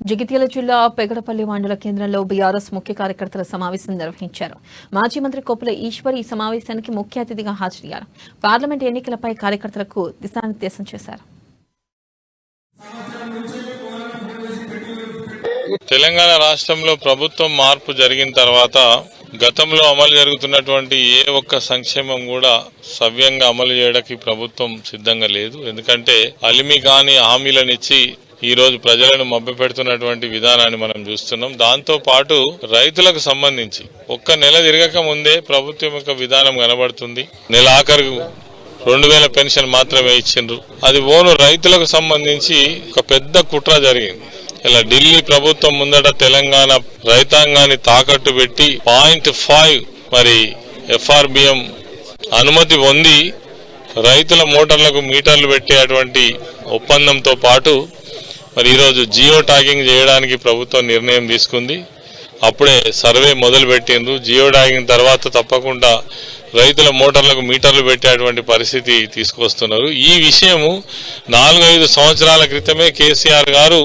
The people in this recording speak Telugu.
జగిత్యాల జిల్లా పెగడపల్లి మండల కేంద్రంలో బీఆర్ఎస్ ముఖ్య కార్యకర్తల సమావేశం నిర్వహించారు. మాజీ మంత్రి కొప్పుల ఈశ్వర్ ఈ సమావేశానికి ముఖ్య అతిథిగా హాజరయ్యారు. పార్లమెంట్ ఎన్నికలపై కార్యకర్తలకు దిశానిర్దేశం చేశారు. తెలంగాణ రాష్ట్రంలో ప్రభుత్వం మార్పు జరిగిన తర్వాత గతంలో అమలు జరుగుతున్నటువంటి ఏ ఒక్క సంక్షేమం కూడా సవ్యంగా అమలు చేయడానికి ప్రభుత్వం సిద్ధంగా లేదు. ఎందుకంటే అలిమి కాని హామీలనిచ్చి ఈ రోజు ప్రజలను మభ్యపెడుతున్నటువంటి విధానాన్ని మనం చూస్తున్నాం. దాంతో పాటు రైతులకు సంబంధించి ఒక్క నెల తిరగక ముందే ప్రభుత్వం యొక్క విధానం కనబడుతుంది. నెల ఆఖరు 2000 పెన్షన్ మాత్రమే ఇచ్చిండ్రు. అది ఓను రైతులకు సంబంధించి ఒక పెద్ద కుట్ర జరిగింది. ఇలా ఢిల్లీ ప్రభుత్వం ముందట తెలంగాణ రైతాంగాన్ని తాకట్టు పెట్టి 0.5 మరి FRBM అనుమతి పొంది రైతుల మోటార్లకు మీటర్లు పెట్టేటువంటి ఒప్పందంతో పాటు మరి ఈరోజు జియో ట్యాగింగ్ చేయడానికి ప్రభుత్వం నిర్ణయం తీసుకుంది. అప్పుడే సర్వే మొదలు పెట్టిండ్రు. జియో ట్యాగింగ్ తర్వాత తప్పకుండా రైతుల మోటార్లకు మీటర్లు పెట్టేటువంటి పరిస్థితి తీసుకొస్తున్నారు. ఈ విషయము 4-5 సంవత్సరాల క్రితమే కేసీఆర్ గారు